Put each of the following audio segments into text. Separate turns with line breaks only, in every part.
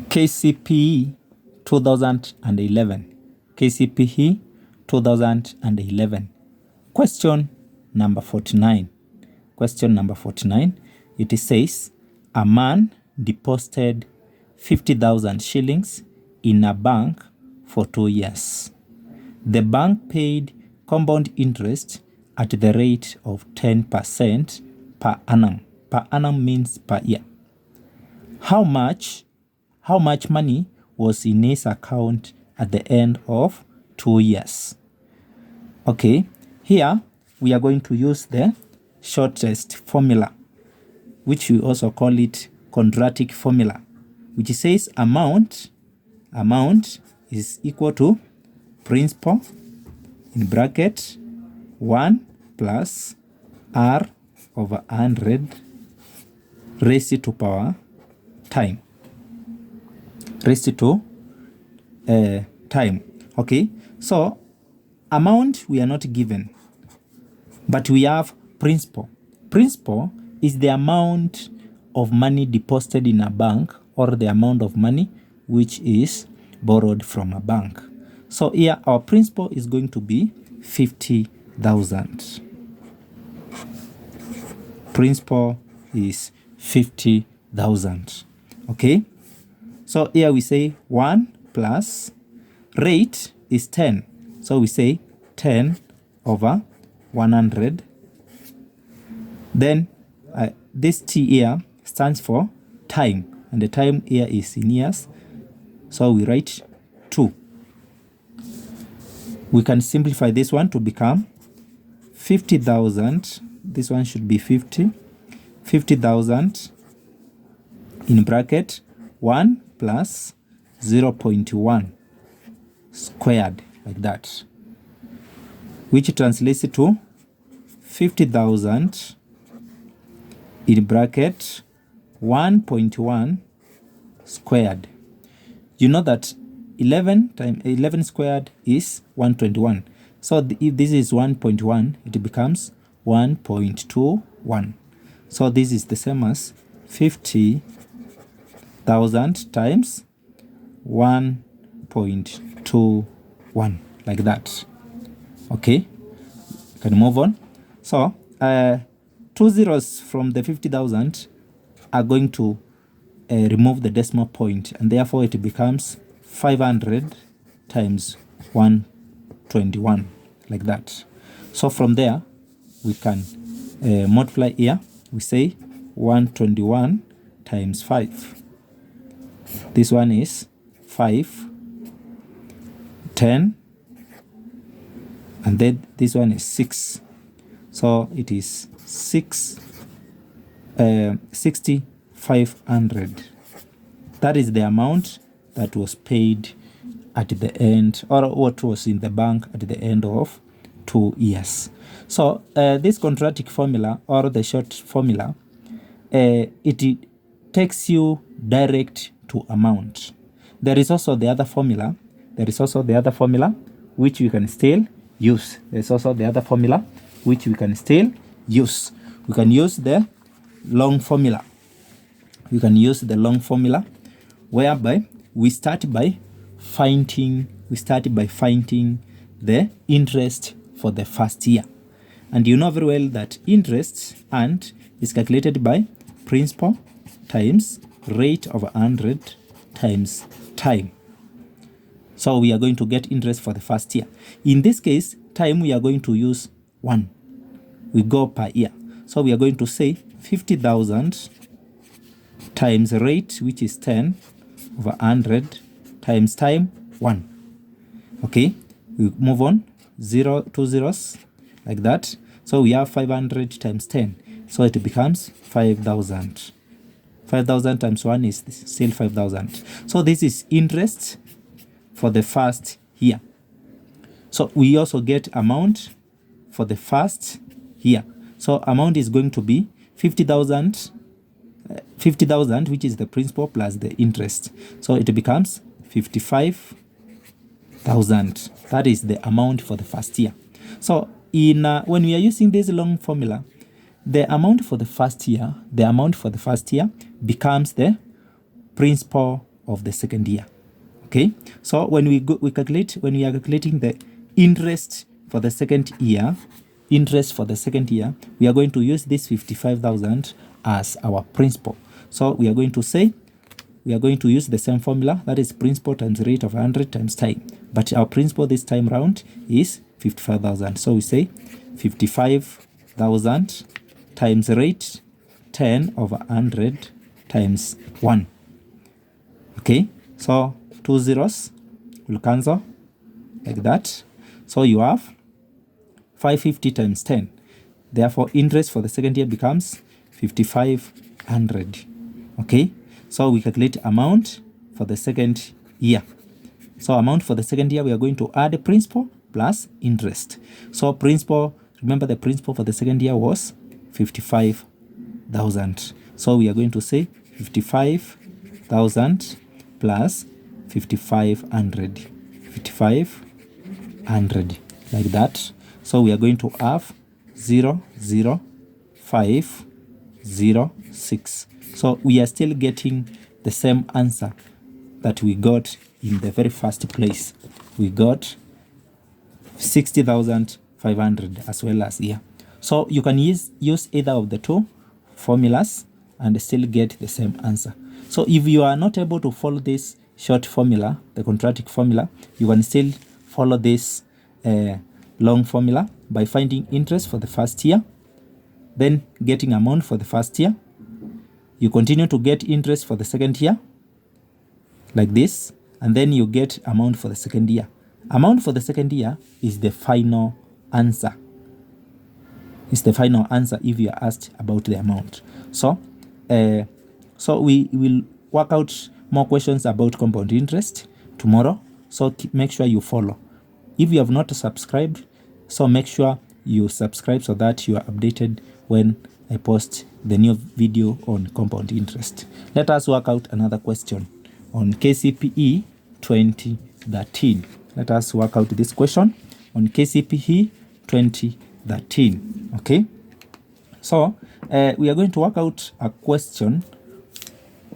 KCPE 2011. KCPE 2011. Question number 49. Question number 49. It says, a man deposited 50,000 shillings in a bank for 2 years. The bank paid compound interest at the rate of 10% per annum. Per annum means per year. How much money was in his account at the end of 2 years? Okay, here we are going to use the shortest formula, which we also call it quadratic formula, which says amount is equal to principal in bracket 1 plus r over 100 raised to power time. Raised to time. Okay, so amount we are not given, but we have principal. Principal is the amount of money deposited in a bank, or the amount of money which is borrowed from a bank. So here our principal is going to be 50,000. Principal is 50,000. Okay, so here we say 1 plus rate is 10. So we say 10 over 100. Then this T here stands for time, and the time here is in years. So we write 2. We can simplify this one to become 50,000. This one should be 50,000 in bracket 1 plus 0.1 squared, like that, which translates to 50,000 in bracket 1.1 squared. You know that 11 times 11 squared is 121. So if this is 1.1, it becomes 1.21. So this is the same as 50,000 times 1.21, like that. Okay, can move on. So 2 zeros from the 50,000 are going to remove the decimal point, and therefore it becomes 500 times 121, like that. So from there we can multiply here. We say 121 times 5. This one is 5, 10, and then this one is 6. So it is 6,500. That is the amount that was paid at the end, or what was in the bank at the end of 2 years. So this quadratic formula, or the short formula, it takes you direct to amount. There is also the other formula. Which we can still use. We can use the long formula. Whereby we start by finding the interest for the first year. And you know very well that interest and is calculated by principal times rate over 100 times time. So we are going to get interest for the first year. In this case, time we are going to use 1. We go per year. So we are going to say 50,000 times rate, which is 10 over 100 times time 1. Okay, we move on, 2 zeros, like that. So we have 500 times 10. So it becomes 5,000. 5,000 times 1 is still 5,000. So this is interest for the first year. So we also get amount for the first year. So amount is going to be 50,000, which is the principal plus the interest. So it becomes 55,000. That is the amount for the first year. So in when we are using this long formula, the amount for the first year becomes the principal of the second year. Okay, so when we are calculating the interest for the second year, we are going to use this 55,000 as our principal. So we are going to use the same formula, that is principal times rate of 100 times time. But our principal this time round is 55,000. So we say 55,000 times rate 10 over 100 times 1. Okay, so 2 zeros will cancel like that. So you have 550 times 10. Therefore, interest for the second year becomes 5,500. Okay, so we calculate amount for the second year. So amount for the second year, we are going to add principal plus interest. So principal, remember the principal for the second year was 55,000. So we are going to say 55,000 plus 5,500. 5,500 like that. So we are going to have 00506. So we are still getting the same answer that we got in the very first place. We got 60,500 as well as here. So you can use either of the two formulas and still get the same answer. So if you are not able to follow this short formula, the quadratic formula, you can still follow this long formula by finding interest for the first year, then getting amount for the first year. You continue to get interest for the second year like this, and then you get amount for the second year. Amount for the second year is the final answer. It's the final answer if you are asked about the amount. So we will work out more questions about compound interest tomorrow. So make sure you follow. If you have not subscribed, so make sure you subscribe so that you are updated when I post the new video on compound interest. Let us work out another question on KCPE 2013. Let us work out this question on KCPE 2013. Okay, so we are going to work out a question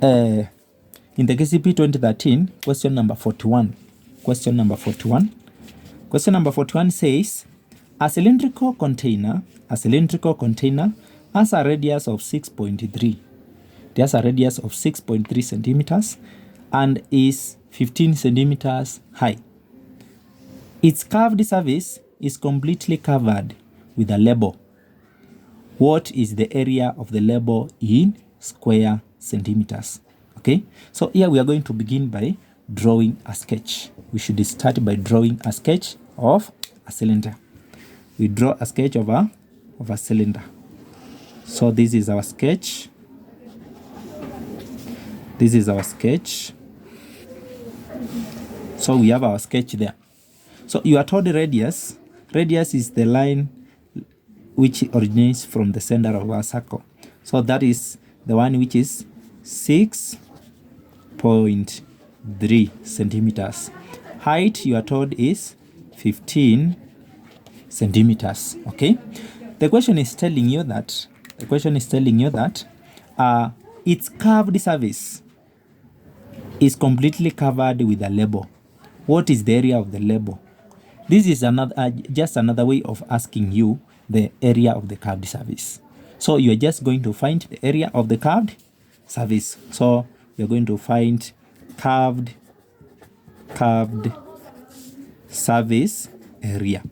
in the KCPE 2013, question number 41. Question number 41 says, a cylindrical container has a radius of 6.3. It has a radius of 6.3 centimeters and is 15 centimeters high. Its curved surface is completely covered with a label. What is the area of the label in square centimeters? Okay, so here we are going to begin by drawing a sketch. We should start by drawing a sketch of a cylinder. We draw a sketch of a cylinder. So this is our sketch. This is our sketch. So we have our sketch there. So you are told the radius. Radius is the line which originates from the center of our circle. So that is the one which is 6.3 centimeters. Height, you are told, is 15 centimeters. Okay, the question is telling you that its curved surface is completely covered with a label. What is the area of the label? This is just another way of asking you the area of the curved surface. So you are just going to find the area of the curved surface. So you are going to find curved surface area.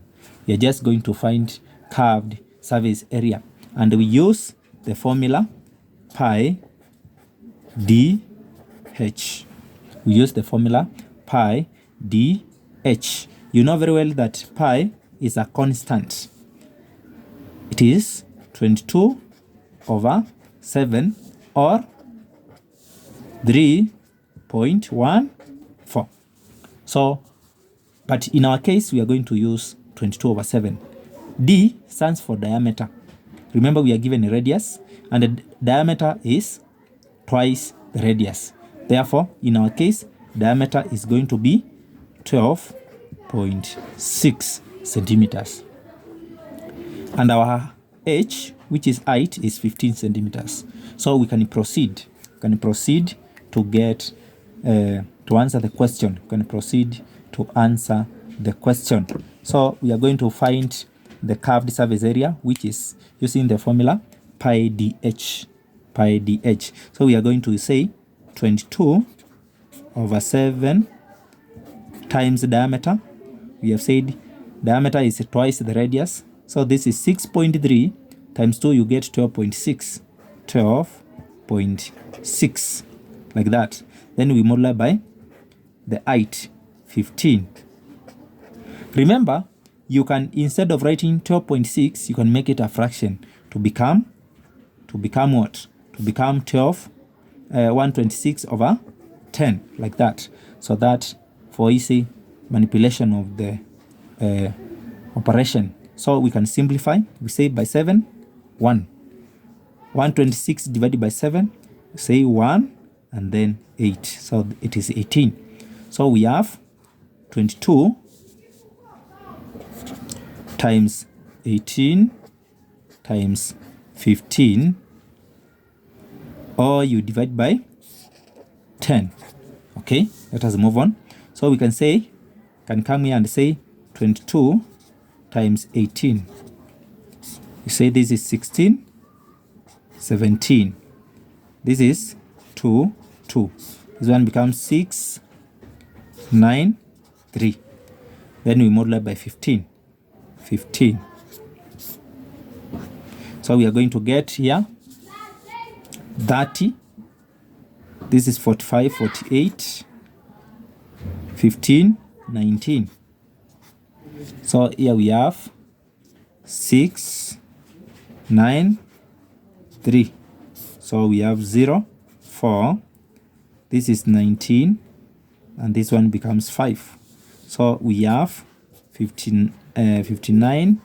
You are just going to find curved surface area, and we use the formula pi dh. We use the formula pi dh. You know very well that pi is a constant. It is 22/7 or 3.14. So, but in our case, we are going to use 22/7. D stands for diameter. Remember, we are given a radius, and the diameter is twice the radius. Therefore, in our case, diameter is going to be 12.6 centimeters. And our h, which is height, is 15 centimeters. So we can proceed to get to answer the question. You can proceed to answer the question. So we are going to find the curved surface area, which is using the formula pi dh. So we are going to say 22/7 times diameter. We have said diameter is twice the radius. So this is 6.3 times 2, you get 12.6. 12.6, like that. Then we multiply by the height, 15. Remember, you can, instead of writing 12.6, you can make it a fraction to become what? To become 126/10, like that. So that for easy manipulation of the operation. So we can simplify. We say by 7, 1. 126 divided by 7, say 1, and then 8. So it is 18. So we have 22 times 18 times 15, or you divide by 10. Okay, let us move on. So we can say, can come here and say 22 times 18. You say this is 16, 17. This is 2, 2. This one becomes 6, 9, 3. Then we multiply by 15. 15. So we are going to get here 30. This is 45, 48, 15, 19. So here we have 6, 9, 3. So we have 0, 4. This is 19, and this one becomes 5. So we have 59,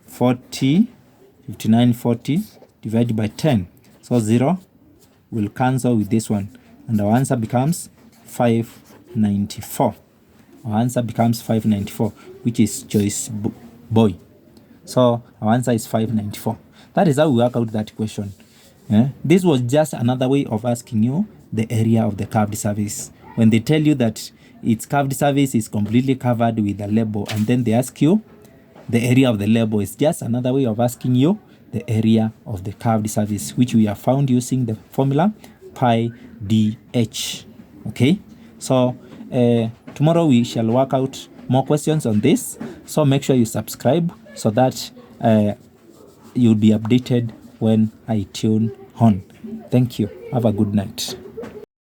40 divided by 10. So 0 will cancel with this one, and our answer becomes 594. Our answer becomes 594, which is choice boy. So our answer is 594. That is how we work out that question. This was just another way of asking you the area of the curved surface. When they tell you that its curved surface is completely covered with a label, and then they ask you the area of the label, is just another way of asking you the area of the curved surface, which we have found using the formula pi dh. Okay, so tomorrow we shall work out more questions on this. So make sure you subscribe so that you'll be updated when I tune on. Thank you. Have a good night.